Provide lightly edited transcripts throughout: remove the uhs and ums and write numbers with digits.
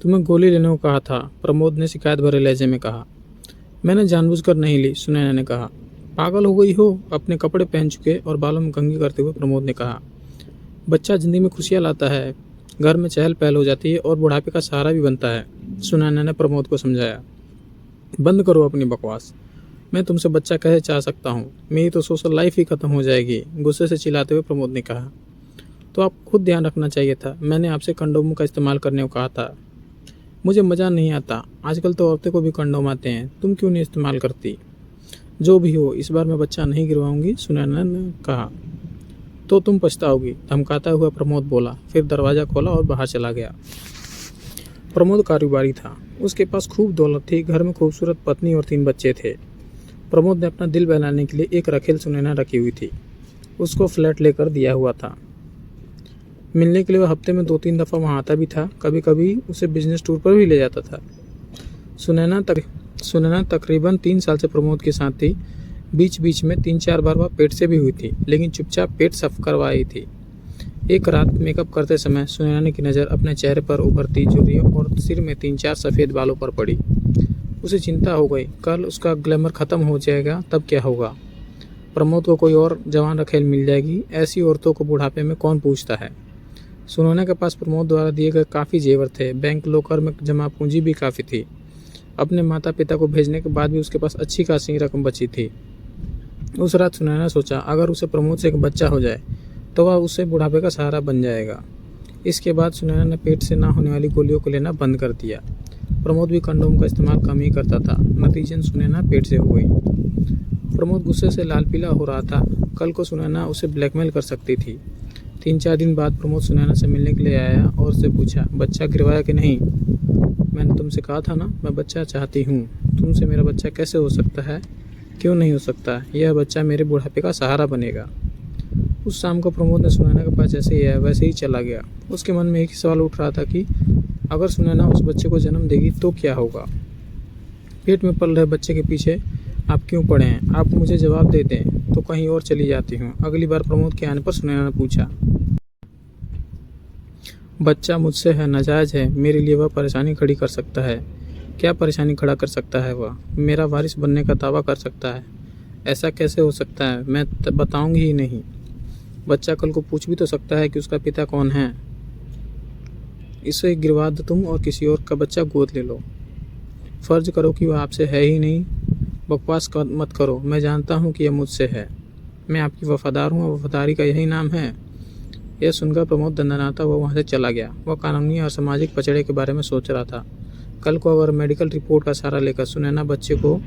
तुम्हें गोली लेने को कहा था, प्रमोद ने शिकायत भरे लहजे में कहा। मैंने जानबूझकर नहीं ली, सुनैना ने कहा। पागल हो गई हो, अपने कपड़े पहन चुके और बालों में कंघी करते हुए प्रमोद ने कहा। बच्चा जिंदगी में खुशियाँ लाता है, घर में चहल पहल हो जाती है और बुढ़ापे का सहारा भी बनता है, सुनैना ने प्रमोद को समझाया। बंद करो अपनी बकवास। मैं तुमसे बच्चा कैसे चाह सकता हूँ, मेरी तो सोशल लाइफ ही खत्म हो जाएगी, गुस्से से चिल्लाते हुए प्रमोद ने कहा। तो आप खुद ध्यान रखना चाहिए था, मैंने आपसे कंडोम का इस्तेमाल करने को कहा था। मुझे मज़ा नहीं आता, आजकल तो औरतें को भी कंडोम आते हैं, तुम क्यों नहीं इस्तेमाल करती। जो भी हो, इस बार मैं बच्चा नहीं गिरवाऊंगी, सुनैना ने कहा। तो तुम पछताओगी, धमकाता हुआ प्रमोद बोला, फिर दरवाज़ा खोला और बाहर चला गया। प्रमोद कारोबारी था, उसके पास खूब दौलत थी, घर में खूबसूरत पत्नी और 3 बच्चे थे। प्रमोद ने अपना दिल बहलाने के लिए एक रखेल सुनैना रखी हुई थी, उसको फ्लैट लेकर दिया हुआ था। मिलने के लिए वह हफ्ते में 2-3 दफ़ा वहाँ आता भी था, कभी कभी उसे बिजनेस टूर पर भी ले जाता था। सुनैना तकरीबन 3 साल से प्रमोद के साथ थी। बीच बीच में 3-4 बार वह पेट से भी हुई थी, लेकिन चुपचाप पेट साफ करवाई थी। एक रात मेकअप करते समय सुनैना की नज़र अपने चेहरे पर उभरती झुर्रियों और सिर में 3-4 सफ़ेद बालों पर पड़ी। उसे चिंता हो गई, कल उसका ग्लैमर ख़त्म हो जाएगा तब क्या होगा। प्रमोद को कोई और जवान रखेल मिल जाएगी, ऐसी औरतों को बुढ़ापे में कौन पूछता है। सुनैना के पास प्रमोद द्वारा दिए गए काफ़ी जेवर थे, बैंक लॉकर में जमा पूंजी भी काफ़ी थी। अपने माता पिता को भेजने के बाद भी उसके पास अच्छी खासी रकम बची थी। उस रात सुनैना सोचा, अगर उसे प्रमोद से एक बच्चा हो जाए तो वह उससे बुढ़ापे का सहारा बन जाएगा। इसके बाद सुनैना ने पेट से ना होने वाली गोलियों को लेना बंद कर दिया। प्रमोद भी कंडोम का इस्तेमाल कम ही करता था, नतीजन सुनैना पेट से हो गई। प्रमोद गुस्से से लाल पीला हो रहा था, कल को सुनैना उसे ब्लैकमेल कर सकती थी। 3-4 दिन बाद प्रमोद सुनैना से मिलने के लिए आया और उससे पूछा, बच्चा गिरवाया कि नहीं। मैंने तुमसे कहा था ना, मैं बच्चा चाहती हूँ। तुमसे मेरा बच्चा कैसे हो सकता है, क्यों नहीं हो सकता। यह बच्चा मेरे बुढ़ापे का सहारा बनेगा। उस शाम को प्रमोद ने सुनैना के पास जैसे ही आया वैसे ही चला गया। उसके मन में एक ही सवाल उठ रहा था कि अगर सुनैना उस बच्चे को जन्म देगी तो क्या होगा। पेट में पल रहे बच्चे के पीछे आप क्यों पड़े हैं, आप मुझे जवाब दे दें तो कहीं और चली जाती हूँ। अगली बार प्रमोद के आने पर सुनैना ने पूछा, बच्चा मुझसे है, नाजायज़ है, मेरे लिए वह परेशानी खड़ी कर सकता है। क्या परेशानी खड़ा कर सकता है वह, मेरा वारिस बनने का दावा कर सकता है। ऐसा कैसे हो सकता है, मैं बताऊंगी ही नहीं। बच्चा कल को पूछ भी तो सकता है कि उसका पिता कौन है। इसे गिरवा दो तुम और किसी और का बच्चा गोद ले लो। फ़र्ज करो कि वह आपसे है ही नहीं। बकवास मत करो, मैं जानता हूँ कि यह मुझसे है। मैं आपकी वफ़ादार हूँ, वफ़ादारी का यही नाम है। यह सुनकर प्रमोद दंदनाता हुआ वहाँ से चला गया। वह कानूनी और सामाजिक पचड़े के बारे में सोच रहा था। कल को अगर मेडिकल रिपोर्ट का सहारा लेकर सुनैना बच्चे को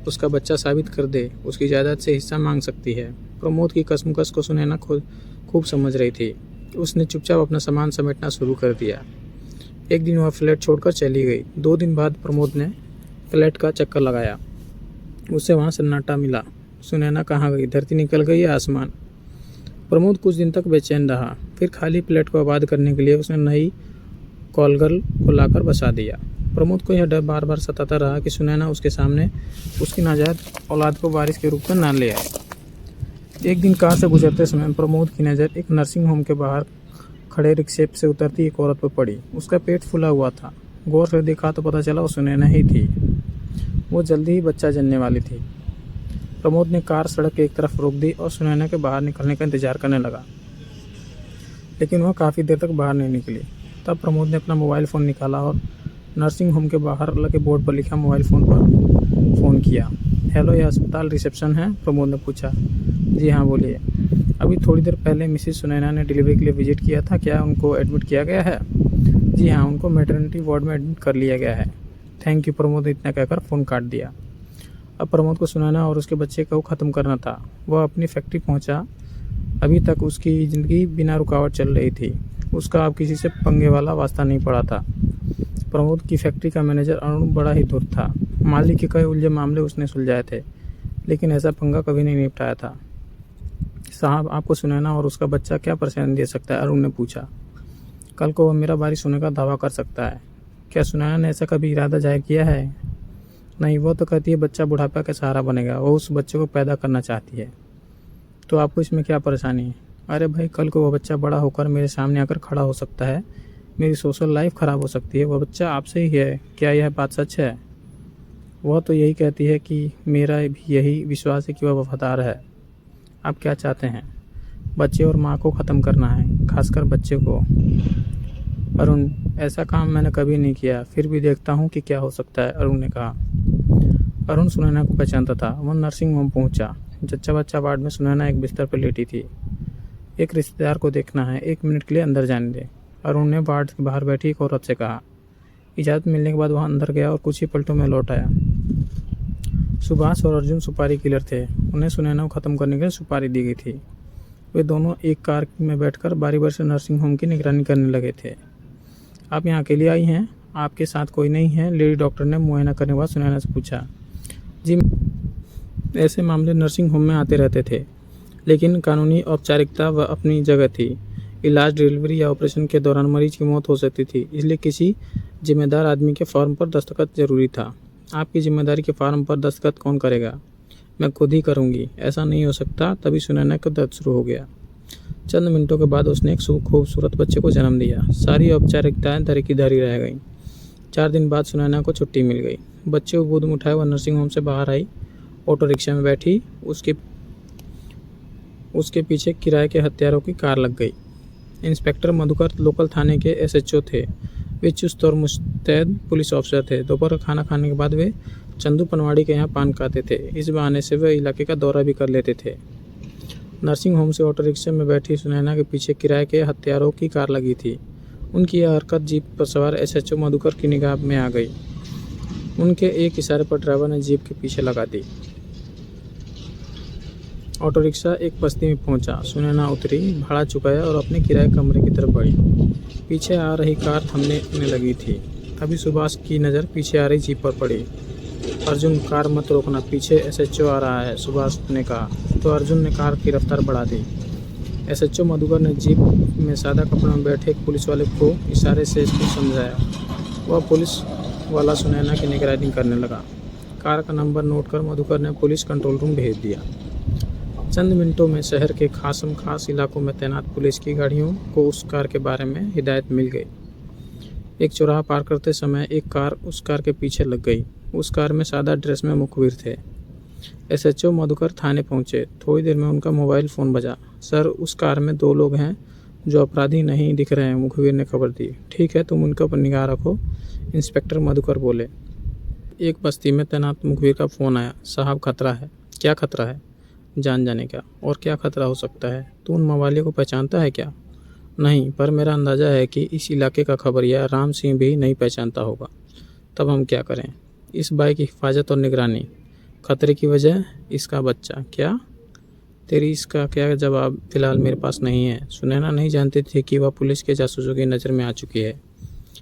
उसका बच्चा साबित कर दे, उसकी जायदाद से हिस्सा मांग सकती है। प्रमोद की कसमकस को सुनैना खूब समझ रही थी। उसने चुपचाप अपना सामान समेटना शुरू कर दिया। एक दिन वह फ्लैट छोड़कर चली गई। 2 दिन बाद प्रमोद ने फ्लैट का चक्कर लगाया। उसे वहाँ सन्नाटा मिला। सुनैना कहाँ गई, धरती निकल गई या आसमान। प्रमोद कुछ दिन तक बेचैन रहा, फिर खाली फ्लैट को आबाद करने के लिए उसने नई कॉलगर्ल को लाकर बसा दिया। प्रमोद को यह डर बार बार सताता रहा कि सुनैना उसके सामने उसकी नाजायज औलाद को वारिस के रूप में ना ले आए। एक दिन कार से गुजरते समय प्रमोद की नज़र एक नर्सिंग होम के बाहर खड़े रिक्शे से उतरती एक औरत पर पड़ी। उसका पेट फूला हुआ था। गौर से देखा तो पता चला वो सुनैना ही थी। वो जल्दी ही बच्चा जनने वाली थी। प्रमोद ने कार सड़क के एक तरफ रोक दी और सुनैना के बाहर निकलने का इंतजार करने लगा, लेकिन वह काफ़ी देर तक बाहर नहीं निकली। तब प्रमोद ने अपना मोबाइल फ़ोन निकाला और नर्सिंग होम के बाहर लगे बोर्ड पर लिखा मोबाइल फ़ोन पर फ़ोन किया। हेलो, यह अस्पताल रिसेप्शन है, प्रमोद ने पूछा। जी हाँ, बोलिए। अभी थोड़ी देर पहले मिसिस सुनैना ने डिलीवरी के लिए विजिट किया था, क्या उनको एडमिट किया गया है। जी हाँ, उनको मैटरनिटी वार्ड में एडमिट कर लिया गया है। थैंक यू, प्रमोद ने इतना कहकर फ़ोन काट दिया। अब प्रमोद को सुनैना और उसके बच्चे को ख़त्म करना था। वह अपनी फैक्ट्री पहुंचा। अभी तक उसकी ज़िंदगी बिना रुकावट चल रही थी। उसका अब किसी से पंगे वाला वास्ता नहीं पड़ा था। प्रमोद की फैक्ट्री का मैनेजर अरुण बड़ा ही धूर्त था। मालिक के कई उलझे मामले उसने सुलझाए थे, लेकिन ऐसा पंगा कभी नहीं निपटाया था। साहब, आपको सुनैना और उसका बच्चा क्या परेशानी दे सकता है, अरुण ने पूछा। कल को वह मेरा वारिस होने का दावा कर सकता है। क्या सुनैना ने ऐसा कभी इरादा जाहिर किया है। नहीं, वो तो कहती है बच्चा बुढ़ापा का सहारा बनेगा। वो उस बच्चे को पैदा करना चाहती है। तो आपको इसमें क्या परेशानी है। अरे भाई, कल को वो बच्चा बड़ा होकर मेरे सामने आकर खड़ा हो सकता है। मेरी सोशल लाइफ ख़राब हो सकती है। वह बच्चा आपसे ही है, क्या यह बात सच है? वह तो यही कहती है कि मेरा भी यही विश्वास है कि वह वफ़ादार है। आप क्या चाहते हैं? बच्चे और माँ को ख़त्म करना है, खासकर बच्चे को। अरुण, ऐसा काम मैंने कभी नहीं किया, फिर भी देखता हूँ कि क्या हो सकता है, अरुण ने कहा। अरुण सुनैना को पहचानता था। वह नर्सिंग होम पहुंचा। जच्चा बच्चा वार्ड में सुनैना एक बिस्तर पर लेटी थी। एक रिश्तेदार को देखना है, 1 मिनट के लिए अंदर जाने दे, अरुण ने वार्ड के बाहर बैठी एक औरत से कहा। इजाज़त मिलने के बाद वह अंदर गया और कुछ ही पलटों में लौट आया। सुभाष और अर्जुन सुपारी किलर थे। उन्हें सुनैना को ख़त्म करने के लिए सुपारी दी गई थी। वे दोनों एक कार में बैठकर बारी बारी से नर्सिंग होम की निगरानी करने लगे थे। आप यहाँ अकेली आई हैं? आपके साथ कोई नहीं है? लेडी डॉक्टर ने मुआयना करने के बाद सुनैना से पूछा। जी, ऐसे मामले नर्सिंग होम में आते रहते थे, लेकिन कानूनी औपचारिकता वह अपनी जगह थी। इलाज, डिलीवरी या ऑपरेशन के दौरान मरीज की मौत हो सकती थी, इसलिए किसी जिम्मेदार आदमी के फॉर्म पर दस्तखत जरूरी था। आपकी जिम्मेदारी के फॉर्म पर दस्तखत कौन करेगा? मैं खुद ही करूँगी। ऐसा नहीं हो सकता। तभी सुनैना का दर्द शुरू हो गया। चंद मिनटों के बाद उसने एक खूबसूरत बच्चे को जन्म दिया। सारी औपचारिकताएं धरी की धरी रह गईं। 4 दिन बाद सुनैना को छुट्टी मिल गई। बच्चे को गोद में उठाए वह नर्सिंग होम से बाहर आई, ऑटो रिक्शा में बैठी। उसके पीछे किराए के हत्यारों की कार लग गई। इंस्पेक्टर मधुकर लोकल थाने के एसएचओ थे। वे चुस्त और मुस्तैद पुलिस ऑफिसर थे। दोपहर खाना खाने के बाद वे चंदू पनवाड़ी के यहाँ पान खाते थे। इस बहाने से वे इलाके का दौरा भी कर लेते थे। नर्सिंग होम से ऑटो रिक्शा में बैठी सुनैना के पीछे किराए के हत्यारों की कार लगी थी। उनकी यह हरकत जीप पर सवार एसएचओ मधुकर की निगाह में आ गई। उनके एक इशारे पर ड्राइवर ने जीप के पीछे लगा दी। ऑटो रिक्शा एक बस्ती में पहुंचा। सुनैना उतरी, भाड़ा चुकाया और अपने किराए कमरे की तरफ बढ़ी। पीछे आ रही कार थमने लगी थी। अभी सुभाष की नज़र पीछे आ रही जीप पर पड़ी। अर्जुन, कार मत रोकना, पीछे एसएचओ आ रहा है, सुभाष ने कहा। तो अर्जुन ने कार की रफ्तार बढ़ा दी। एसएचओ मधुकर ने जीप में सादा कपड़ों में बैठे एक पुलिस वाले को इशारे से इसको समझाया। वह पुलिस वाला सुनैना की निगरानी करने लगा। कार का नंबर नोट कर मधुकर ने पुलिस कंट्रोल रूम भेज दिया। चंद मिनटों में शहर के खासम खास इलाकों में तैनात पुलिस की गाड़ियों को उस कार के बारे में हिदायत मिल गई। एक चौराहा पार करते समय एक कार उस कार के पीछे लग गई। उस कार में सादा ड्रेस में मुखबिर थे। एसएचओ मधुकर थाने पहुंचे। थोड़ी देर में उनका मोबाइल फ़ोन बजा। सर, उस कार में 2 लोग हैं जो अपराधी नहीं दिख रहे हैं, मुखबिर ने खबर दी। ठीक है, तुम उनके ऊपर निगाह रखो, इंस्पेक्टर मधुकर बोले। एक बस्ती में तैनात मुखबिर का फ़ोन आया। साहब, खतरा है। क्या खतरा है? जान जाने का। और क्या खतरा हो सकता है? तू उन मवालियों को पहचानता है क्या? नहीं, पर मेरा अंदाज़ा है कि इस इलाके का खबरिया राम सिंह भी नहीं पहचानता होगा। तब हम क्या करें? इस बाई की हिफाजत और निगरानी। खतरे की वजह इसका बच्चा। क्या? तेरी इसका क्या जवाब फिलहाल मेरे पास नहीं है। सुनैना नहीं जानती थी कि वह पुलिस के जासूसों की नज़र में आ चुकी है।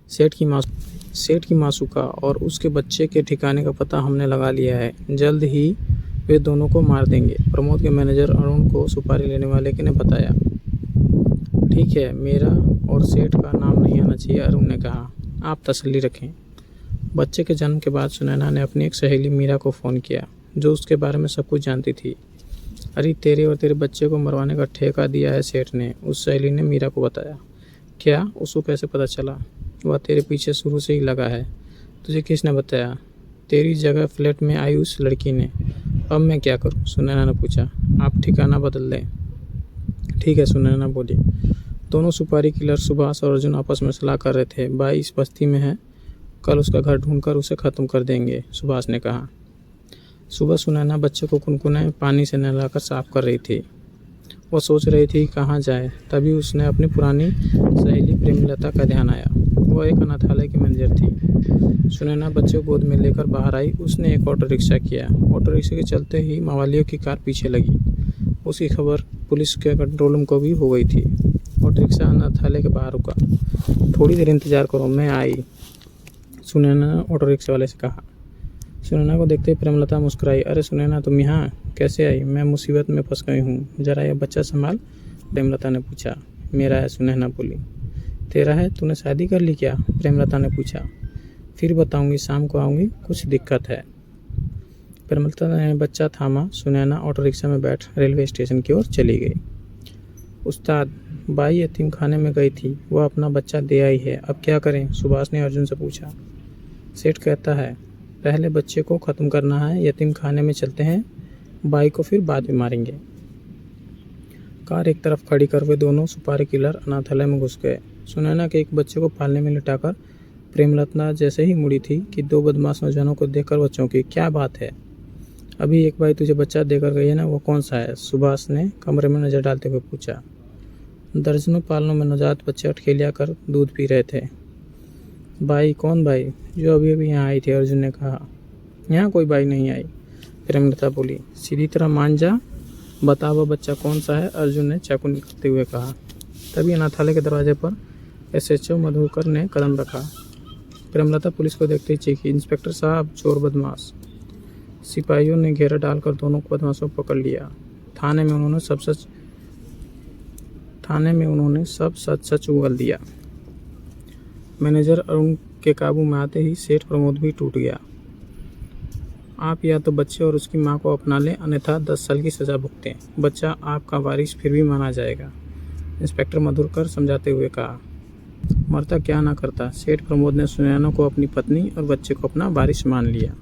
सेठ की मासूका और उसके बच्चे के ठिकाने का पता हमने लगा लिया है। जल्द ही वे दोनों को मार देंगे, प्रमोद के मैनेजर अरुण को सुपारी लेने वाले ने बताया। ठीक है, मेरा और सेठ का नाम नहीं आना चाहिए, अरुण ने कहा। आप तसल्ली रखें। बच्चे के जन्म के बाद सुनैना ने अपनी एक सहेली मीरा को फ़ोन किया, जो उसके बारे में सब कुछ जानती थी। अरे, तेरे और तेरे बच्चे को मरवाने का ठेका दिया है सेठ ने, उस सहेली ने मीरा को बताया। क्या? उसको कैसे पता चला? वह तेरे पीछे शुरू से ही लगा है। तुझे किसने बताया? तेरी जगह फ्लैट में आई उस लड़की ने। अब मैं क्या करूं? सुनैना ने पूछा। आप ठिकाना बदल दें। ठीक है, सुनैना बोली। दोनों सुपारी किलर सुभाष और अर्जुन आपस में सलाह कर रहे थे। बाई इस बस्ती में है, कल उसका घर ढूंढकर उसे ख़त्म कर देंगे, सुभाष ने कहा। सुबह सुनैना बच्चे को कुनकुने पानी से नहलाकर साफ कर रही थी। वह सोच रही थी कहाँ जाए। तभी उसने अपनी पुरानी सहेली प्रेमलता का ध्यान आया। वह एक अनाथालय की मैनेजर थी। सुनैना बच्चे को गोद में लेकर बाहर आई। उसने एक ऑटो रिक्शा किया। ऑटो रिक्शा के चलते ही मवालियों की कार पीछे लगी। उसकी खबर पुलिस के कंट्रोल रूम को भी हो गई थी। ऑटो रिक्शा अनाथालय के बाहर रुका। थोड़ी देर इंतजार करो, मैं आई, सुनैना ने ऑटो रिक्शा वाले से कहा। सुनैना को देखते ही प्रेमलता मुस्कुराई। अरे सुनैना, तुम यहाँ कैसे आई? मैं मुसीबत में फंस गई हूँ, जरा यह बच्चा संभाल, प्रेमलता ने पूछा। मेरा है, सुनैना बोली। तेरा है? तूने शादी कर ली क्या? प्रेमलता ने पूछा। फिर बताऊंगी, शाम को आऊँगी, कुछ दिक्कत है। प्रेमलता ने बच्चा थामा। सुनैना ऑटो रिक्शा में बैठ रेलवे स्टेशन की ओर चली गई। उस्ताद, बाई यतीम खाने में गई थी, वह अपना बच्चा दे आई है, अब क्या करें? सुभाष ने अर्जुन से पूछा। सेठ कहता है, पहले बच्चे को ख़त्म करना है, यतीम खाने में चलते हैं, बाई को फिर बाद में मारेंगे। कार एक तरफ खड़ी कर वे दोनों सुपारी किलर अनाथालय में घुस गए। सुनैना के एक बच्चे को पालने में लिटाकर प्रेमलता जैसे ही मुड़ी थी कि दो बदमाश नौजवानों को देखकर वह चौंकी। क्या बात है? अभी एक बाई तुझे बच्चा देकर गई है ना, वो कौन सा है? सुभाष ने कमरे में नजर डालते हुए पूछा। दर्जनों पालनों में नवजात बच्चे अठखेलिया कर दूध पी रहे थे। बाई? कौन बाई? जो अभी अभी यहाँ आई थी, अर्जुन ने कहा। यहाँ कोई बाई नहीं आई, प्रेमलता बोली। सीधी तरह मान जा, बता वह बच्चा कौन सा है? अर्जुन ने चाकू निकालते हुए कहा। तभी अनाथालय के दरवाजे पर SHO मधुकर ने कदम रखा। प्रेमलता पुलिस को देखते ही चीखी, इंस्पेक्टर साहब, चोर बदमाश! सिपाहियों ने घेरा डालकर दोनों बदमाशों को पकड़ लिया। थाने में उन्होंने सब सच उगल दिया। मैनेजर अरुण के काबू में आते ही सेठ प्रमोद भी टूट गया। आप या तो बच्चे और उसकी मां को अपना लें, अन्यथा 10 साल की सजा भुगतें। बच्चा आपका वारिस फिर भी माना जाएगा, इंस्पेक्टर मधुकर समझाते हुए कहा। मरता क्या ना करता, सेठ प्रमोद ने सुनैना को अपनी पत्नी और बच्चे को अपना वारिस मान लिया।